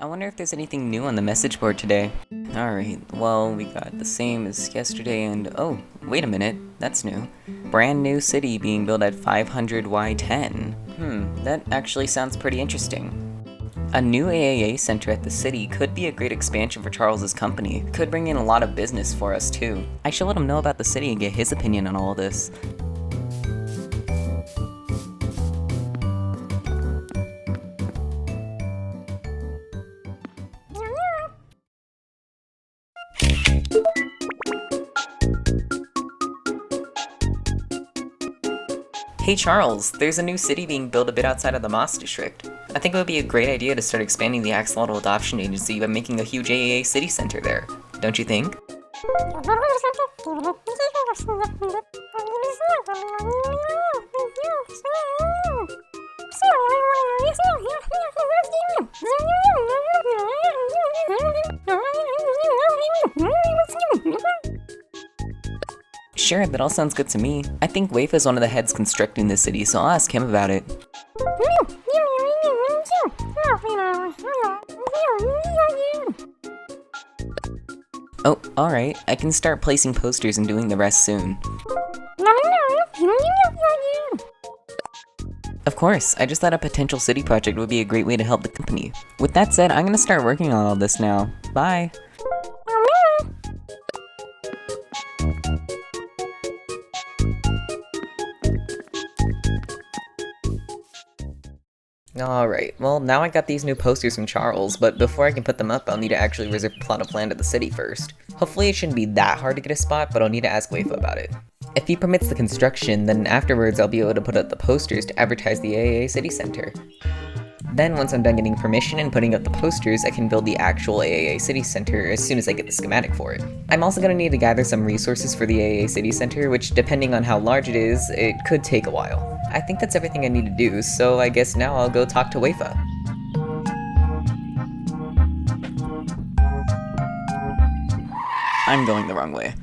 I wonder if there's anything new on the message board today. Alright, well, we got the same as yesterday and oh, wait a minute, that's new. Brand new city being built at 500Y10. That actually sounds pretty interesting. A new AAA center at the city could be a great expansion for Charles's company. Could bring in a lot of business for us too. I should let him know about the city and get his opinion on all this. Hey Charles, there's a new city being built a bit outside of the Most district. I think it would be a great idea to start expanding the Axolotl adoption agency by making a huge AAA city center there. Don't you think? Sure, that all sounds good to me. I think Waif is one of the heads constructing this city, so I'll ask him about it. Oh, alright. I can start placing posters and doing the rest soon. Of course, I just thought a potential city project would be a great way to help the company. With that said, I'm gonna start working on all this now. Bye! Alright, well now I got these new posters from Charles, but before I can put them up, I'll need to actually reserve a plot of land at the city first. Hopefully it shouldn't be that hard to get a spot, but I'll need to ask Waif about it. If he permits the construction, then afterwards I'll be able to put up the posters to advertise the AAA City Center. Then once I'm done getting permission and putting up the posters, I can build the actual AAA City Center as soon as I get the schematic for it. I'm also going to need to gather some resources for the AAA City Center, which depending on how large it is, it could take a while. I think that's everything I need to do, so I guess now I'll go talk to Waifa. I'm going the wrong way.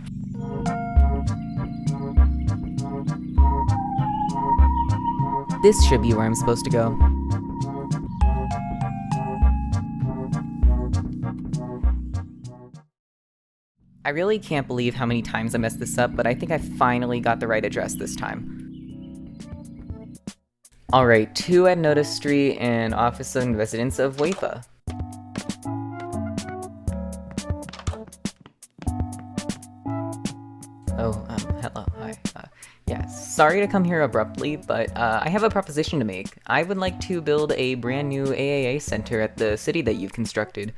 This should be where I'm supposed to go. I really can't believe how many times I messed this up, but I think I finally got the right address this time. Alright, 2 at Notice Street and Office and Residence of Waifa. Oh, hello, hi. Yeah, sorry to come here abruptly, but I have a proposition to make. I would like to build a brand new AAA center at the city that you've constructed.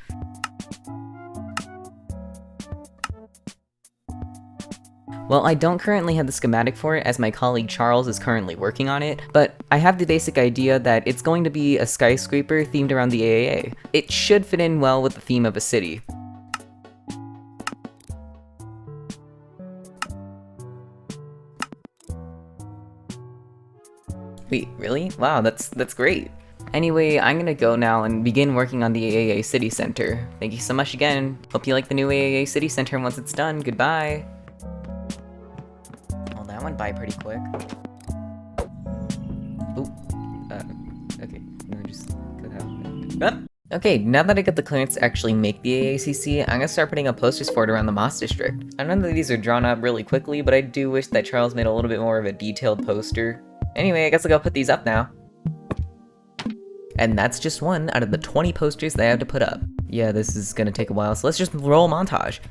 Well, I don't currently have the schematic for it as my colleague Charles is currently working on it, but I have the basic idea that it's going to be a skyscraper themed around the AAA. It should fit in well with the theme of a city. Wait, really? Wow, that's great. Anyway, I'm gonna go now and begin working on the AAA City Center. Thank you so much again. Hope you like the new AAA City Center once it's done. Goodbye. That went by pretty quick. Ooh, okay, just cut out. Okay, now that I got the clearance to actually make the AACC, I'm gonna start putting up posters for it around the Most district. I know that these are drawn up really quickly, but I do wish that Charles made a little bit more of a detailed poster. Anyway, I guess I'll go put these up now. And that's just one out of the 20 posters that I have to put up. Yeah, this is gonna take a while, so let's just roll a montage.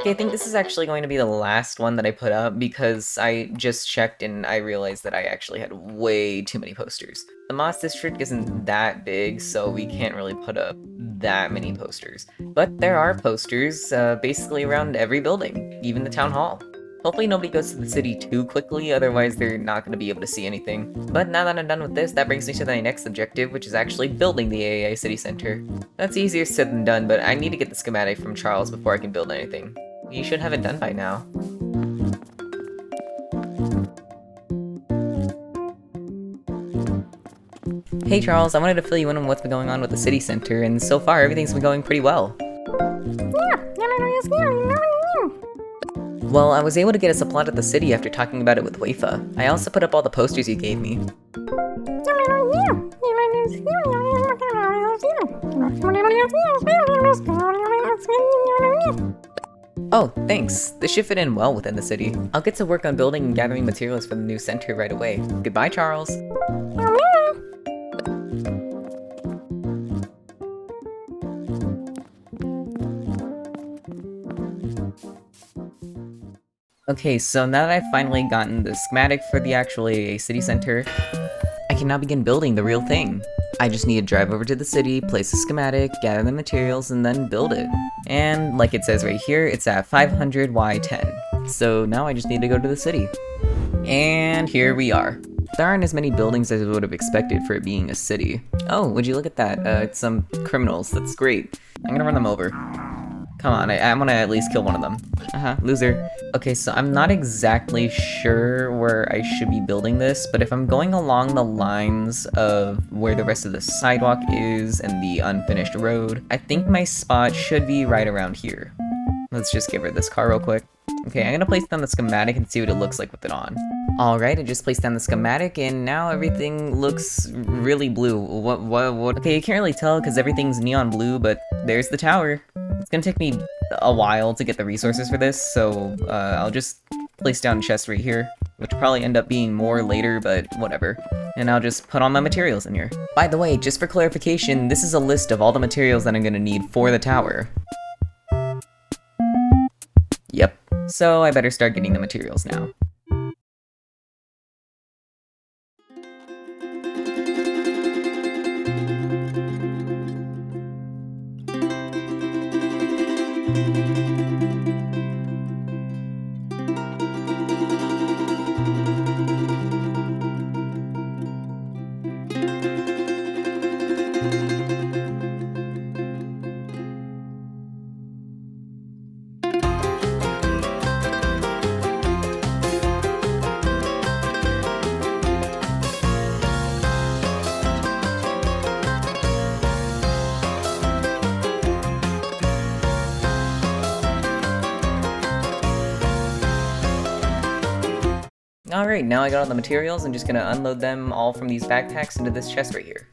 Okay, I think this is actually going to be the last one that I put up because I just checked and I realized that I actually had way too many posters. The Most district isn't that big, so we can't really put up that many posters. But there are posters basically around every building, even the town hall. Hopefully nobody goes to the city too quickly, otherwise they're not going to be able to see anything. But now that I'm done with this, that brings me to my next objective, which is actually building the AAA city center. That's easier said than done, but I need to get the schematic from Charles before I can build anything. You should have it done by now. Hey Charles, I wanted to fill you in on what's been going on with the city center, and so far everything's been going pretty well. Well, I was able to get us a plot at the city after talking about it with Wafa. I also put up all the posters you gave me. Oh, thanks. This should fit in well within the city. I'll get to work on building and gathering materials for the new center right away. Goodbye, Charles. Okay, so now that I've finally gotten the schematic for the actual AAA city center, I can now begin building the real thing. I just need to drive over to the city, place the schematic, gather the materials, and then build it. And like it says right here, it's at 500 by 10. So now I just need to go to the city. And here we are. There aren't as many buildings as I would have expected for it being a city. Oh, would you look at that? It's some criminals. That's great. I'm gonna run them over. Come on, I want to at least kill one of them. Loser. Okay, so I'm not exactly sure where I should be building this, but if I'm going along the lines of where the rest of the sidewalk is and the unfinished road, I think my spot should be right around here. Let's just get rid of this car real quick. Okay, I'm gonna place down the schematic and see what it looks like with it on. Alright, I just placed down the schematic and now everything looks really blue. What? Okay, you can't really tell because everything's neon blue, but there's the tower. It's gonna take me a while to get the resources for this, so I'll just place down a chest right here, which will probably end up being more later, but whatever. And I'll just put all my materials in here. By the way, just for clarification, this is a list of all the materials that I'm gonna need for the tower. Yep. So I better start getting the materials now. Alright, now I got all the materials. I'm just gonna unload them all from these backpacks into this chest right here.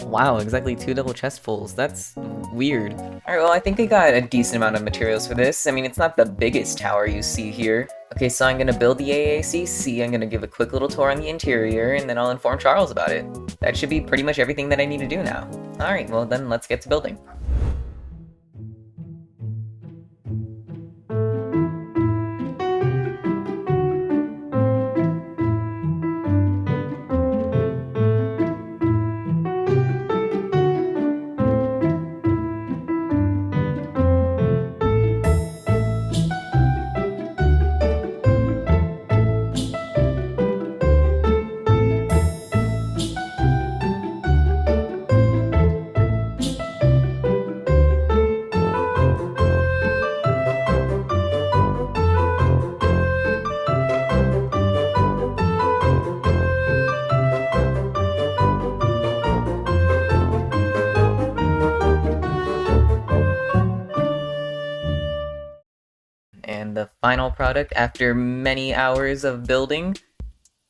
Wow, exactly 2 double chestfuls. That's weird. Alright, well, I think I got a decent amount of materials for this. I mean, it's not the biggest tower you see here. Okay, so I'm gonna build the AACC, I'm gonna give a quick little tour on the interior, and then I'll inform Charles about it. That should be pretty much everything that I need to do now. Alright, well then let's get to building. And the final product, after many hours of building,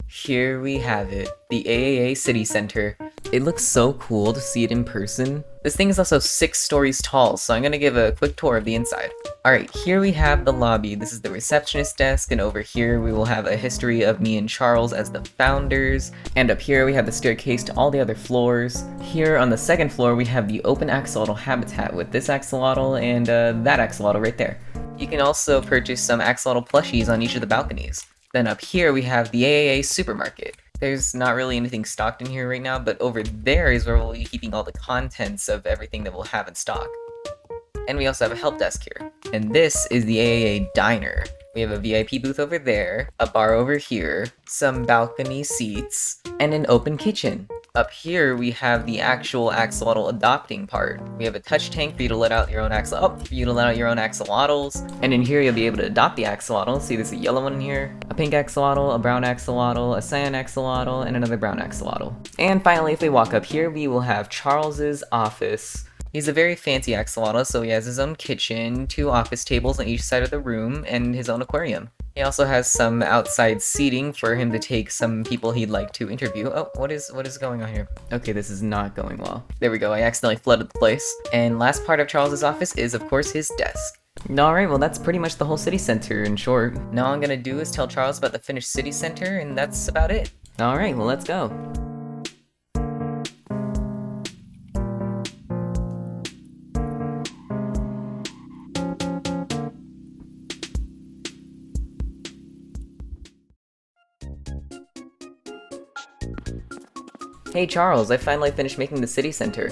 here we have it, the AAA City Center. It looks so cool to see it in person. This thing is also 6 stories tall, so I'm gonna give a quick tour of the inside. Alright, here we have the lobby. This is the receptionist desk, and over here we will have a history of me and Charles as the founders. And up here we have the staircase to all the other floors. Here on the second floor we have the open axolotl habitat with this axolotl and that axolotl right there. You can also purchase some axolotl plushies on each of the balconies. Then up here we have the AAA supermarket. There's not really anything stocked in here right now, but over there is where we'll be keeping all the contents of everything that we'll have in stock. And we also have a help desk here. And this is the AAA diner. We have a VIP booth over there, a bar over here, some balcony seats, and an open kitchen. Up here, we have the actual axolotl adopting part. We have a touch tank for you to let out your own axolotls. And in here, you'll be able to adopt the axolotl. See, there's a yellow one in here, a pink axolotl, a brown axolotl, a cyan axolotl, and another brown axolotl. And finally, if we walk up here, we will have Charles's office. He's a very fancy axolotl, so he has his own kitchen, 2 office tables on each side of the room, and his own aquarium. He also has some outside seating for him to take some people he'd like to interview. Oh, what is going on here? Okay, this is not going well. There we go, I accidentally flooded the place. And last part of Charles's office is, of course, his desk. Alright, well that's pretty much the whole city center in short. Now all I'm gonna do is tell Charles about the finished city center, and that's about it. Alright, well let's go. Hey Charles, I finally finished making the city center.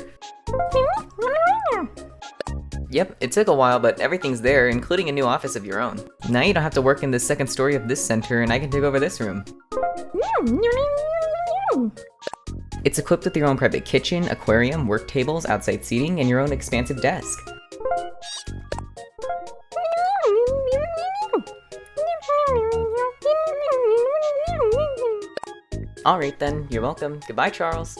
Yep, it took a while, but everything's there, including a new office of your own. Now you don't have to work in the second story of this center, and I can take over this room. It's equipped with your own private kitchen, aquarium, work tables, outside seating, and your own expansive desk. Alright then, you're welcome. Goodbye, Charles.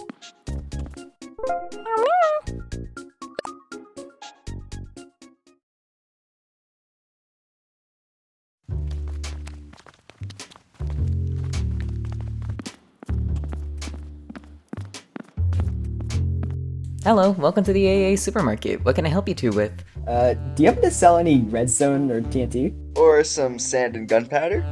Hello, welcome to the AA supermarket. What can I help you two with? Do you happen to sell any redstone or TNT? Or some sand and gunpowder?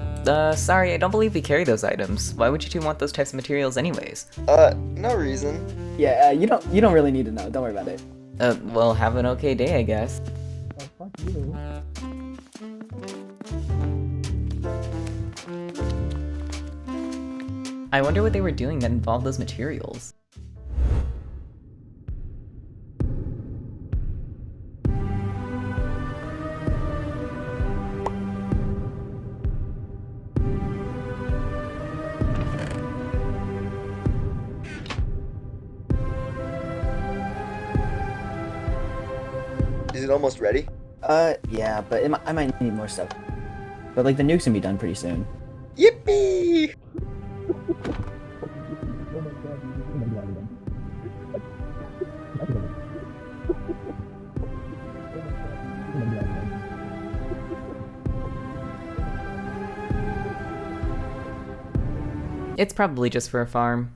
Sorry, I don't believe we carry those items. Why would you two want those types of materials anyways? No reason. Yeah, you don't really need to know. Don't worry about it. Well, have an okay day, I guess. Oh, fuck you. I wonder what they were doing that involved those materials. Is it almost ready? Yeah, but I might need more stuff. But like the nuke's gonna be done pretty soon. Yippee! It's probably just for a farm.